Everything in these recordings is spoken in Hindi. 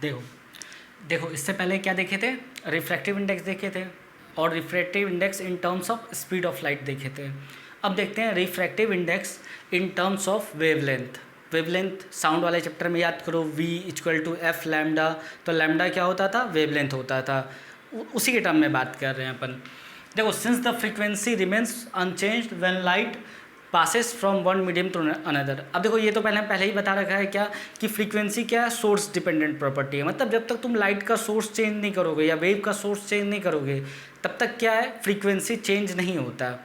देखो देखो इससे पहले क्या देखे थे, रिफ्रैक्टिव इंडेक्स देखे थे और refractive index in terms of speed of light देखे थे। अब देखते हैं refractive index in terms of wavelength. Wavelength sound वाले चैप्टर में याद करो, V equal to f lambda. तो लैम्डा क्या होता था, वेवलेंथ होता था। उसी के टर्म में बात कर रहे हैं अपन। देखो, since the frequency remains unchanged when light passes from one medium to another. अब देखो, ये तो पहले ही बता रखा है क्या कि फ्रीक्वेंसी क्या है, सोर्स डिपेंडेंट प्रॉपर्टी है। मतलब जब तक तुम लाइट का सोर्स चेंज नहीं करोगे या वेव का सोर्स चेंज नहीं करोगे, तब तक क्या है, फ्रीक्वेंसी चेंज नहीं होता।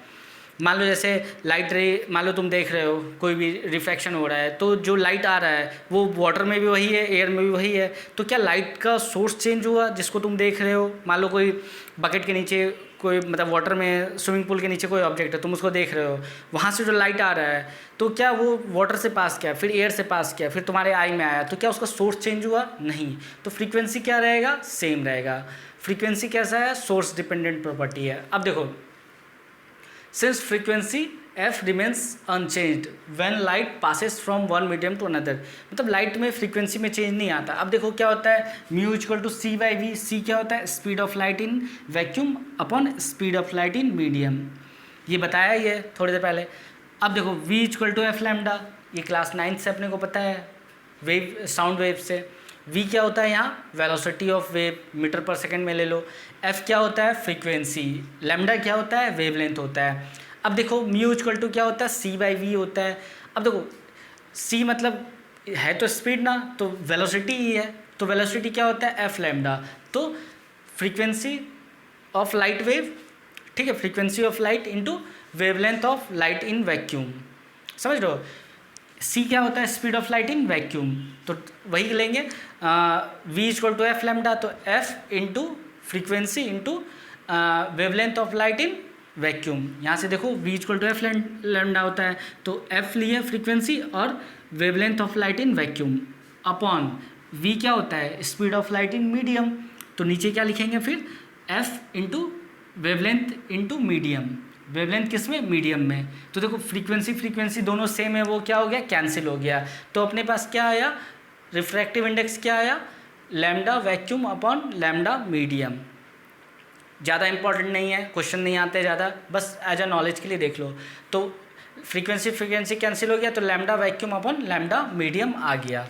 मान लो जैसे लाइट रे, मान लो तुम देख रहे हो कोई भी रिफ्रैक्शन हो रहा है, तो जो लाइट आ रहा है वो वाटर में भी वही है, एयर में भी वही है। तो क्या लाइट का सोर्स चेंज हुआ जिसको तुम देख रहे हो? मान लो कोई बकेट के नीचे, कोई मतलब वाटर में, स्विमिंग पूल के नीचे कोई ऑब्जेक्ट है, तुम उसको देख रहे हो, वहाँ से जो लाइट आ रहा है, तो क्या वो वाटर से पास किया, फिर एयर से पास किया, फिर तुम्हारे आई में आया, तो क्या उसका सोर्स चेंज हुआ? नहीं। तो फ्रीक्वेंसी क्या रहेगा, सेम रहेगा। फ्रीक्वेंसी कैसा है, सोर्स डिपेंडेंट प्रॉपर्टी है। अब देखो, since frequency f remains unchanged when light passes from one medium to another, मतलब लाइट में फ्रीक्वेंसी में चेंज नहीं आता। अब देखो क्या होता है, mu equal to C by V. C क्या होता है, speed of light in vacuum upon speed of light in medium. ये बताया ही है थोड़ी देर पहले। अब देखो v equal to f lambda, ये क्लास 9 से अपने को पता है, वेव, साउंड वेव से। v क्या होता है यहाँ, वेलोसिटी ऑफ वेव, मीटर पर सेकंड में ले लो। f क्या होता है, फ्रीक्वेंसी। लैम्डा क्या होता है, वेवलेंथ होता है। अब देखो, म्यू इक्वल टू क्या होता है, c बाई वी होता है। अब देखो, c मतलब है तो स्पीड ना, तो वेलोसिटी ही है, तो वेलोसिटी क्या होता है, f लैम्डा। तो फ्रीक्वेंसी ऑफ लाइट वेव, ठीक है, frequency of light into wavelength of light in vacuum. समझ रहे हो? c क्या होता है, speed of light in vacuum. तो वही लेंगे, v equal to f lambda, तो f into frequency into wavelength of light in vacuum. यहाँ से देखो, v equal to f lambda होता है, तो f लिए फ्रीक्वेंसी और wavelength of light in vacuum upon v क्या होता है, speed of light in medium. तो नीचे क्या लिखेंगे फिर, f into wavelength into medium. Wavelength किस में, मीडियम में। तो देखो, फ्रीक्वेंसी दोनों सेम है, वो क्या हो गया, कैंसिल हो गया। तो अपने पास क्या आया, रिफ्रैक्टिव इंडेक्स क्या आया, lambda vacuum upon lambda medium. ज़्यादा इंपॉर्टेंट नहीं है, क्वेश्चन नहीं आते ज़्यादा, बस एज अ नॉलेज के लिए देख लो। तो फ्रीक्वेंसी कैंसिल हो गया, तो lambda vacuum upon lambda medium आ गया।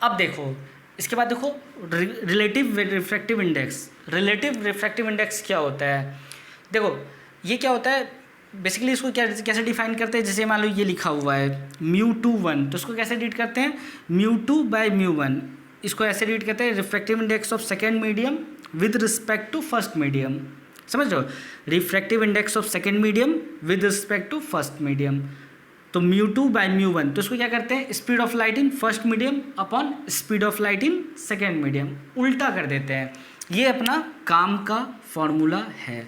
अब देखो, इसके बाद देखो relative refractive index. Relative refractive index क्या होता है, देखो ये क्या होता है, बेसिकली इसको क्या कैसे डिफाइन करते हैं। जैसे मान लो ये लिखा हुआ है μ2 1, तो इसको कैसे रीड करते हैं, μ2 बाई μ1। इसको ऐसे रीड करते हैं, refractive index of second medium with respect to first medium. समझ रहे हो, refractive index of second medium with respect to first medium. तो μ2 बाई μ1, तो इसको क्या करते हैं, speed of light in first medium upon speed of light in second medium, उल्टा कर देते हैं। ये अपना काम का फॉर्मूला है,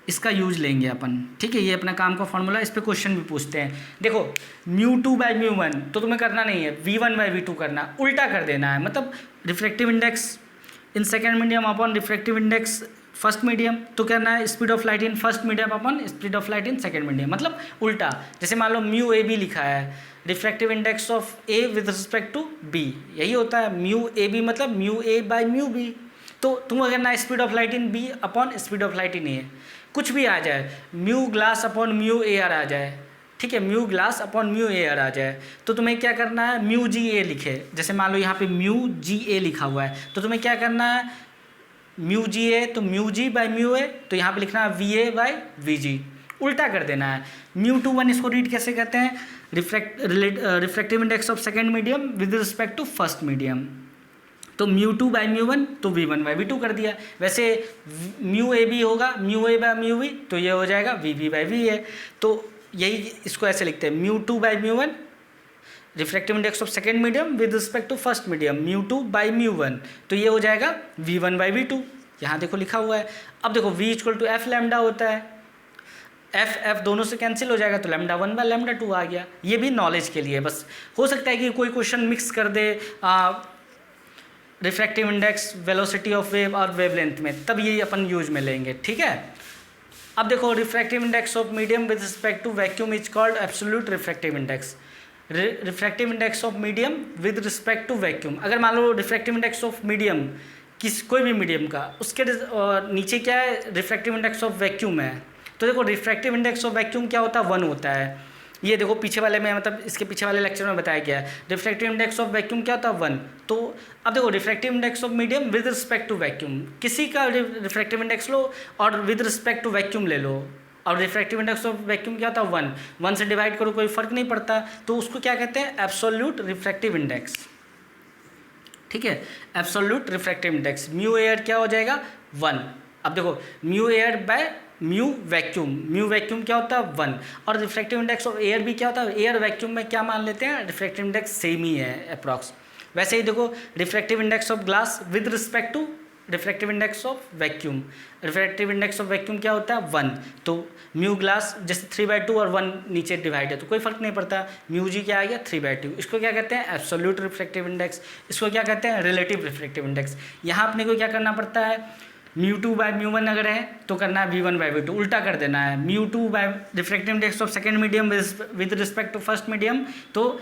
इसका यूज लेंगे अपन, ठीक है। ये अपना काम का फॉर्मूला, इस पर क्वेश्चन भी पूछते हैं। देखो, μ2 बाई μ1 तो तुम्हें करना नहीं है, v1 बाई v2 करना, उल्टा कर देना है। मतलब refractive index in second medium upon refractive index first medium, तो करना है speed of light in first medium upon speed of light in second medium, मतलब उल्टा। जैसे मान लो म्यू ए बी लिखा है, refractive index of A with respect to B, यही होता है म्यू ए बी, मतलब mu A by mu B. तो तुम्हें करना है speed of light in B upon speed of light in A, कुछ भी आ जाए, mu glass upon mu A R आ जाए, ठीक है, mu glass upon mu A R आ जाए, तो तुम्हें क्या करना है, म्यू जी ए लिखे। जैसे मान लो यहाँ पे म्यू जी ए लिखा हुआ है, तो तुम्हें क्या करना है, म्यू जी ए, तो mu G by mu A, तो यहाँ पे लिखना है वी ए बाई वी जी, उल्टा कर देना है। μ2 1 इसको रीड कैसे करते हैं, refractive index of second medium with respect to first medium. तो μ2 बाई μ1, तो v1 बाई v2 कर दिया। वैसे म्यू ए बी होगा, mu A by mu B, तो ये हो जाएगा V B by V A. तो यही इसको ऐसे लिखते हैं, μ2 by μ1, refractive index of second medium with respect to first medium, μ2 by μ1, तो ये हो जाएगा v1 बाई v2। यहाँ देखो लिखा हुआ है। अब देखो v equal to f lambda होता है, एफ दोनों से कैंसिल हो जाएगा, तो λ1 बाई λ2 आ गया। ये भी नॉलेज के लिए, बस हो सकता है कि कोई क्वेश्चन मिक्स कर दे refractive index, velocity of wave और वेवलेंथ में, तब ये अपन यूज में लेंगे, ठीक है। अब देखो, refractive index of medium with respect to vacuum is called absolute refractive index. Refractive index of medium with respect to vacuum. अगर मान लो रिफ्रैक्टिव इंडेक्स ऑफ मीडियम कोई भी मीडियम का, उसके नीचे क्या है, रिफ्रैक्टिव इंडेक्स ऑफ वैक्यूम है। तो देखो रिफ्रैक्टिव इंडेक्स ऑफ वैक्यूम क्या होता है, 1 होता है। ये देखो पीछे वाले में, मतलब इसके पीछे वाले लेक्चर में बताया गया है रिफ्रैक्टिव इंडेक्स ऑफ वैक्यूम क्या होता है, 1। तो अब देखो refractive index of medium with respect to vacuum, किसी का रिफ्रैक्टिव इंडेक्स लो और विद रिस्पेक्ट टू वैक्यूम ले लो, और रिफ्रैक्टिव इंडेक्स ऑफ वैक्यूम क्या होता है, 1। 1 से डिवाइड करो कोई फर्क नहीं पड़ता, तो उसको क्या कहते हैं, एब्सोल्यूट रिफ्रैक्टिव इंडेक्स। ठीक है, absolute refractive index. Mu air क्या हो जाएगा, 1। अब देखो mu air by mu vacuum क्या होता है, 1। और रिफ्रैक्टिव इंडेक्स ऑफ एयर भी क्या होता है, एयर वैक्यूम में क्या मान लेते हैं, रिफ्रैक्टिव इंडेक्स सेम ही है अप्रॉक्स। वैसे ही देखो refractive index of glass with respect to refractive index of vacuum, refractive index of vacuum क्या होता है, 1। तो म्यू ग्लास जैसे 3/2 और 1 नीचे डिवाइड है तो कोई फर्क नहीं पड़ता, म्यू जी क्या आ गया 3/2। इसको क्या कहते हैं, एब्सोल्यूट रिफ्रैक्टिव इंडेक्स। इसको क्या कहते हैं, रिलेटिव रिफ्रैक्टिव इंडेक्स। यहाँ अपने को क्या करना पड़ता है, μ2/μ1 अगर है तो करना है v1/v2, उल्टा कर देना है। μ2 by refractive index of second medium with respect to first medium, तो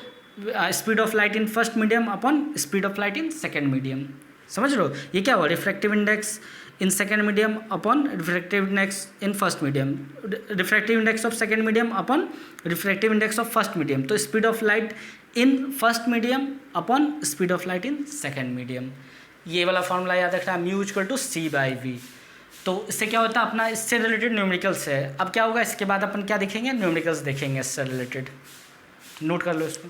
speed of light in first medium upon speed of light in second medium. समझ लो ये क्या हुआ, refractive index in second medium upon refractive index in first medium, refractive index of second medium upon refractive index of first medium, तो speed of light in first medium upon speed of light in second medium. ये वाला फॉर्मूला याद रखना, म्यू इक्वल टू c/v। तो इससे क्या होता है अपना, इससे रिलेटेड न्यूमेरिकल्स है। अब क्या होगा, इसके बाद अपन क्या देखेंगे, न्यूमेरिकल्स देखेंगे इससे रिलेटेड, नोट कर लो इसको।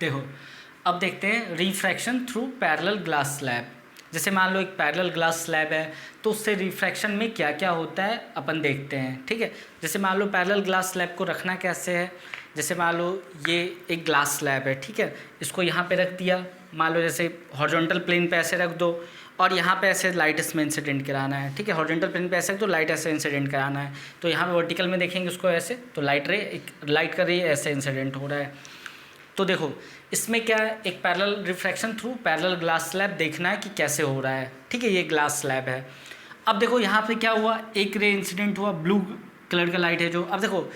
देखो अब देखते हैं refraction through parallel glass slab. जैसे मान लो एक पैरेलल ग्लास स्लैब है तो उससे रिफ्रैक्शन में क्या क्या होता है अपन देखते हैं। ठीक है, जैसे मान लो पैरेलल ग्लास स्लैब को रखना कैसे है, जैसे मान लो ये एक ग्लास स्लैब है, ठीक है, इसको यहाँ पे रख दिया, मान लो जैसे हॉरिजॉन्टल प्लेन पे ऐसे रख दो और यहाँ पे ऐसे लाइट इसमें इंसिडेंट कराना है। ठीक है, हॉरिजॉन्टल प्लेन पे ऐसे तो लाइट ऐसे इंसिडेंट कराना है, तो यहाँ पे वर्टिकल में देखेंगे उसको ऐसे, तो लाइट का रे ऐसे इंसिडेंट हो रहा है। तो देखो इसमें क्या है, एक parallel refraction through parallel glass slab देखना है कि कैसे हो रहा है। ठीक है, ये ग्लास स्लैब है। अब देखो यहाँ पे क्या हुआ, एक रे इंसिडेंट हुआ, ब्लू कलर का लाइट है जो। अब देखो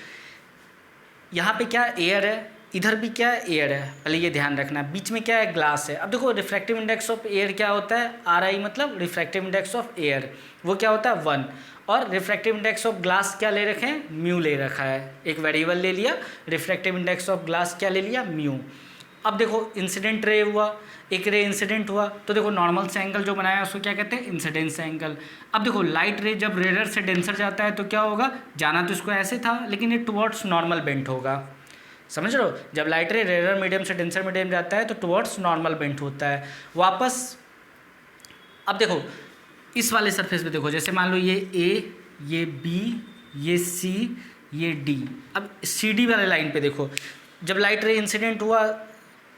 यहाँ पे क्या एयर है, इधर भी क्या है, एयर है, पहले ये ध्यान रखना है। बीच में क्या है, ग्लास है। अब देखो रिफ्रैक्टिव इंडेक्स ऑफ एयर क्या होता है, RI मतलब रिफ्रैक्टिव इंडेक्स ऑफ एयर, वो क्या होता है 1। और रिफ्रैक्टिव इंडेक्स ऑफ ग्लास क्या ले रखे हैं, म्यू ले रखा है, एक वेरिएबल ले लिया, रिफ्रैक्टिव इंडेक्स ऑफ ग्लास क्या ले लिया, म्यू। अब देखो इंसिडेंट रे हुआ, एक रे इंसिडेंट हुआ, तो देखो नॉर्मल से एंगल जो बनाया उसको क्या कहते हैं, इंसिडेंस एंगल। अब देखो लाइट रे जब रेडर से डेंसर जाता है तो क्या होगा, जाना तो इसको ऐसे था लेकिन ये टुवर्ड्स नॉर्मल बेंट होगा। समझ लो, जब लाइट रे रेडर मीडियम से डेंसर मीडियम जाता है तो टुवर्ड्स नॉर्मल बेंट होता है वापस। अब देखो इस वाले सरफेस पे देखो, जैसे मान लो ये A, ये B, ये C, ये D। अब CD वाले लाइन पे देखो, जब लाइट रे इंसिडेंट हुआ,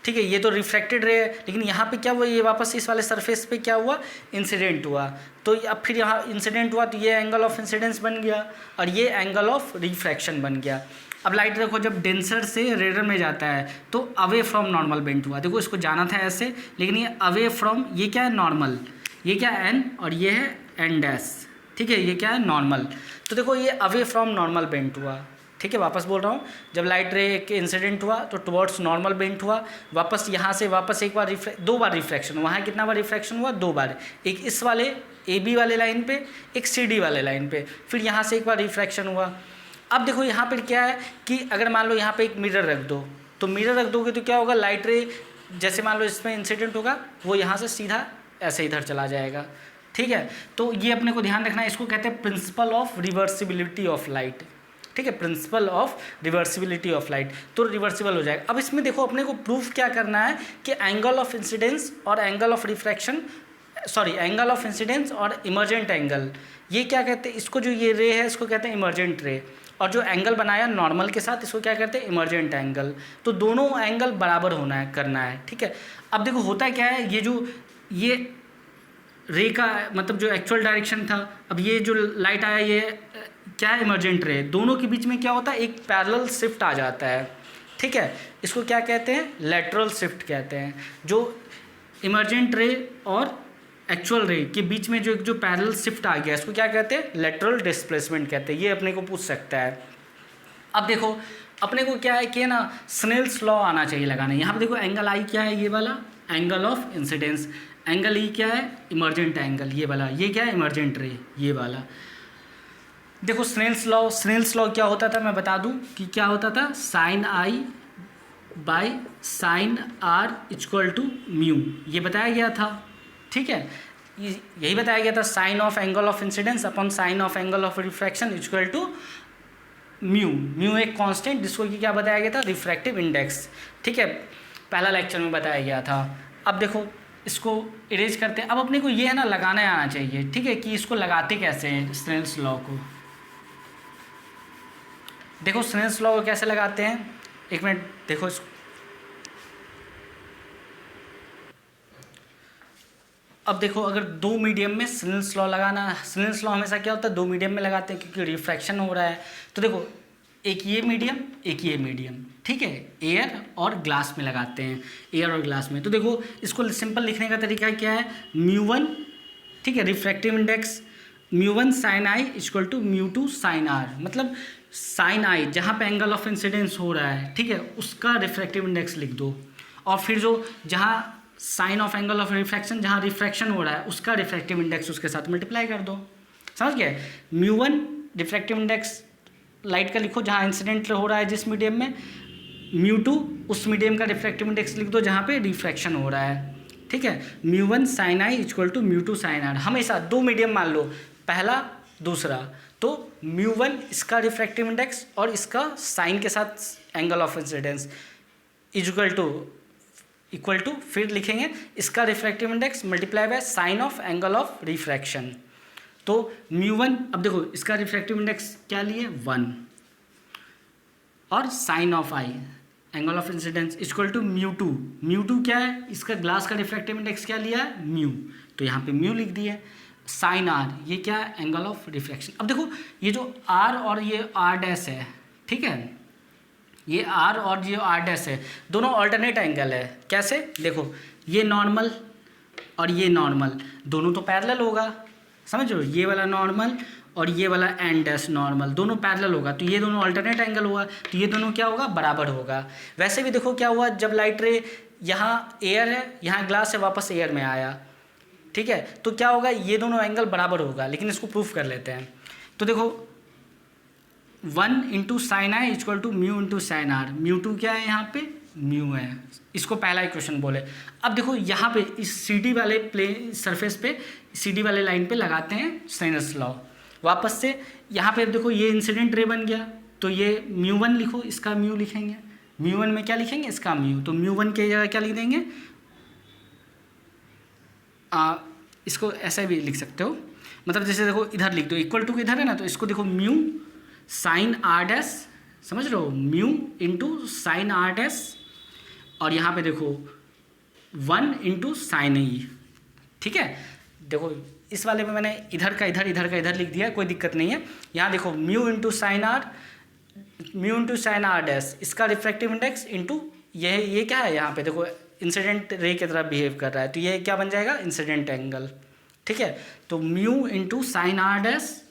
ठीक है, ये तो रिफ्रैक्टेड रे है, लेकिन यहाँ पे क्या हुआ, ये वापस इस वाले सरफेस पे क्या हुआ, इंसिडेंट हुआ। तो अब फिर यहाँ इंसिडेंट हुआ तो ये एंगल ऑफ इंसिडेंस बन गया और ये एंगल ऑफ रिफ्रैक्शन बन गया। अब लाइट देखो जब डेंसर से रेडर में जाता है तो अवे फ्रॉम नॉर्मल बेंट हुआ। देखो इसको जाना था ऐसे, लेकिन ये अवे फ्रॉम, ये क्या है नॉर्मल, ये क्या है n और ये है n डैश। ठीक है, ये क्या है नॉर्मल। तो देखो ये अवे फ्रॉम नॉर्मल बेंट हुआ। ठीक है, वापस बोल रहा हूँ, जब लाइट रे एक इंसिडेंट हुआ तो टुवर्ड्स नॉर्मल बेंट हुआ, वापस यहाँ से वापस एक बार दो बार रिफ्रैक्शन, वहाँ कितना बार रिफ्रैक्शन हुआ, 2 बार, एक इस वाले AB वाले लाइन पे, एक CD वाले लाइन पे, फिर यहाँ से एक बार रिफ्रैक्शन हुआ। अब देखो यहाँ पर क्या है कि अगर मान लो यहाँ पे एक मिरर रख दो, तो मिरर रख दोगे तो क्या होगा, लाइट रे जैसे मान लो इसमें इंसिडेंट होगा वो यहाँ से सीधा ऐसे इधर चला जाएगा। ठीक है, तो ये अपने को ध्यान रखना है, इसको कहते हैं principle of reversibility of light. ठीक है, principle of reversibility of light, तो रिवर्सिबल हो जाएगा। अब इसमें देखो अपने को प्रूफ क्या करना है कि एंगल ऑफ इंसिडेंस और angle of refraction, sorry angle of incidence और इमर्जेंट एंगल, ये क्या कहते हैं, इसको जो ये रे है इसको कहते हैं इमर्जेंट रे, और जो एंगल बनाया नॉर्मल के साथ इसको क्या कहते हैं, इमर्जेंट एंगल। तो दोनों एंगल बराबर होना है, करना है। ठीक है, अब देखो होता क्या है, ये जो ये रे का मतलब जो एक्चुअल डायरेक्शन था, अब ये जो लाइट आया ये क्या है, इमर्जेंट रे, दोनों के बीच में क्या होता है, एक पैरेलल शिफ्ट आ जाता है। ठीक है, इसको क्या कहते हैं, लैटरल शिफ्ट कहते हैं। जो इमर्जेंट रे और एक्चुअल रे के बीच में जो पैरेलल शिफ्ट आ गया, इसको क्या कहते हैं, लेटरल डिस्प्लेसमेंट कहते हैं। ये अपने को पूछ सकता है। अब देखो अपने को क्या है कि ना स्नेल्स लॉ आना चाहिए लगाने। यहाँ पे देखो एंगल आई क्या है, ये वाला angle of incidence, angle E क्या है, इमर्जेंट एंगल ये वाला, ये क्या है इमर्जेंट रे ये वाला। देखो स्नेल्स लॉ क्या होता था मैं बता दूं कि क्या होता था, sine i by sine r equal to mu, ये बताया गया था। ठीक है, यही बताया गया था, sine of angle of incidence upon sine of angle of refraction equal to mu एक कांस्टेंट जिसको कि क्या बताया गया था, रिफ्रैक्टिव इंडेक्स। ठीक है, पहला लेक्चर में बताया गया था। अब देखो इसको इरेज करते हैं। अब अपने को ये है ना लगाना आना चाहिए। ठीक है, कि इसको लगाते कैसे हैं स्नेल्स लॉ को। देखो स्नेल्स लॉ को कैसे लगाते हैं, एक मिनट देखो इसको। अब देखो अगर दो मीडियम में स्नेल्स लॉ लगाना, स्नेल्स लॉ हमेशा क्या होता है, दो मीडियम में लगाते हैं क्योंकि रिफ्रैक्शन हो रहा है। तो देखो एक ये मीडियम एक ये मीडियम, ठीक है, एयर और ग्लास में लगाते हैं, एयर और ग्लास में। तो देखो इसको सिंपल लिखने का तरीका क्या है, μ1, ठीक है, refractive index μ1 sine I equal to μ2 sine R. मतलब साइन आई जहाँ पे एंगल ऑफ इंसिडेंस हो रहा है, ठीक है, उसका रिफ्रैक्टिव इंडेक्स लिख दो, और फिर जो जहाँ sine of angle of refraction जहाँ रिफ्रैक्शन हो रहा है उसका रिफ्रैक्टिव इंडेक्स उसके साथ मल्टीप्लाई कर दो। समझ गए, μ1 रिफ्रैक्टिव इंडेक्स लाइट का लिखो जहाँ इंसिडेंट हो रहा है जिस मीडियम में, μ2 उस मीडियम का रिफ्रैक्टिव इंडेक्स लिख दो जहाँ पे रिफ्रैक्शन हो रहा है। ठीक है, μ1 sine I equal to μ2 sine R. हमेशा दो मीडियम मान लो, पहला दूसरा, तो μ1 इसका रिफ्रैक्टिव इंडेक्स और इसका साइन के साथ angle of incidence equal to फिर लिखेंगे इसका refractive index multiply by sine of angle of refraction. तो μ1, अब देखो इसका रिफ्रैक्टिव इंडेक्स क्या लिए 1, और sine of I angle of incidence equal to μ2 क्या है, इसका ग्लास का रिफ्रैक्टिव इंडेक्स क्या लिया है म्यू, तो यहाँ पे म्यू लिख दिया। साइन आर ये क्या है, एंगल ऑफ रिफ्रैक्शन। अब देखो ये जो आर और ये आर डैश है, ठीक है, ये आर और ये आर डैश है, दोनों ऑल्टरनेट एंगल है। कैसे, देखो ये नॉर्मल और ये नॉर्मल दोनों तो पैरेलल होगा, समझ रहे हो, ये वाला नॉर्मल और ये वाला एन डैश नॉर्मल दोनों पैरेलल होगा, तो ये दोनों अल्टरनेट एंगल होगा, तो ये दोनों क्या होगा, बराबर होगा। वैसे भी देखो क्या हुआ, जब लाइट रे यहाँ एयर है यहाँ ग्लास है वापस एयर में आया, ठीक है, तो क्या होगा, ये दोनों एंगल बराबर होगा। लेकिन इसको प्रूफ कर लेते हैं। तो देखो 1 into sine I equal to mu into sine R, μ2 क्या है यहाँ पे म्यू है, इसको पहला इक्वेशन बोले। अब देखो यहाँ पे इस CD वाले सरफेस पे CD वाले लाइन पे लगाते हैं स्नेल्स लॉ। वापस से यहाँ पे देखो ये इंसिडेंट रे बन गया, तो ये μ1 लिखो, इसका म्यू लिखेंगे, μ1 में क्या लिखेंगे, इसका म्यू, तो μ1 के जगह क्या लिख देंगे, इसको ऐसा भी लिख सकते हो, मतलब जैसे देखो इधर लिख दो, इक्वल टू इधर है ना, तो इसको देखो म्यू साइन आर डैश, समझ रहे हो, mu into sine are dash, और यहाँ पे देखो 1 इंटू साइन ई। ठीक है, देखो इस वाले में मैंने इधर का इधर लिख दिया, कोई दिक्कत नहीं है। यहाँ देखो mu into sine are dash, इसका रिफ्रैक्टिव इंडेक्स इंटू ये क्या है, यहाँ पे देखो इंसिडेंट रे की तरह बिहेव कर रहा है, तो ये क्या बन जाएगा, इंसिडेंट एंगल। ठीक है, तो mu into sine are dash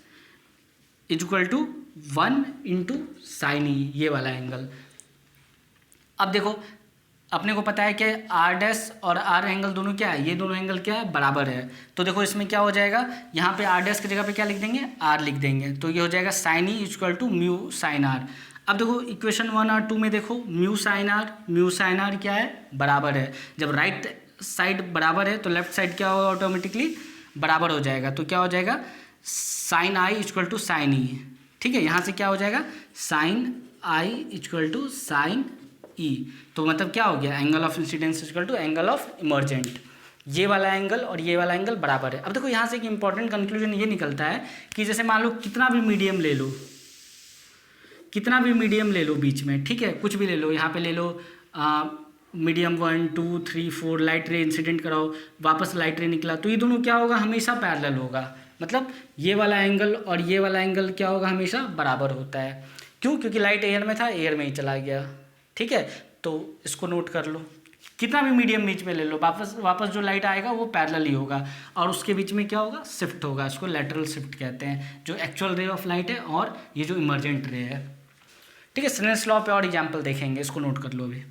equal to 1 into sine E, ये वाला एंगल। अब देखो अपने को पता है कि आर डैश और आर एंगल दोनों क्या है, ये दोनों एंगल क्या है, बराबर है। तो देखो इसमें क्या हो जाएगा, यहाँ पे आर डैश की जगह पे क्या लिख देंगे, आर लिख देंगे, तो ये हो जाएगा sine e equal to mu sine r. अब देखो इक्वेशन 1 और 2 में देखो म्यू साइन आर क्या है, बराबर है। जब राइट साइड बराबर है तो लेफ्ट साइड क्या होगा, ऑटोमेटिकली बराबर हो जाएगा, तो क्या हो जाएगा, sine I equal to sine E. ठीक है, यहाँ से क्या हो जाएगा, sine I equal to sine E, तो मतलब क्या हो गया, angle of incidence equal to angle of emergent, ये वाला एंगल और ये वाला एंगल बराबर है। अब देखो यहाँ से एक इंपॉर्टेंट कंक्लूजन ये निकलता है कि जैसे मान लो कितना भी मीडियम ले लो बीच में, ठीक है, कुछ भी ले लो, यहाँ पे ले लो मीडियम 1 2 3 4 लाइट रे इंसिडेंट कराओ, वापस लाइट रे निकला, तो ये दोनों क्या होगा, हमेशा पैरेलल होगा। मतलब ये वाला एंगल और ये वाला एंगल क्या होगा, हमेशा बराबर होता है। क्यों, क्योंकि लाइट एयर में था, एयर में ही चला गया। ठीक है, तो इसको नोट कर लो। कितना भी मीडियम बीच में ले लो, वापस वापस जो लाइट आएगा वो पैरेलल ही होगा, और उसके बीच में क्या होगा, शिफ्ट होगा, इसको लैटरल शिफ्ट कहते हैं, जो एक्चुअल रे ऑफ लाइट है और ये जो इमर्जेंट रे है। ठीक है, स्नेल्स लॉ पे और एग्जाम्पल देखेंगे, इसको नोट कर लो अभी।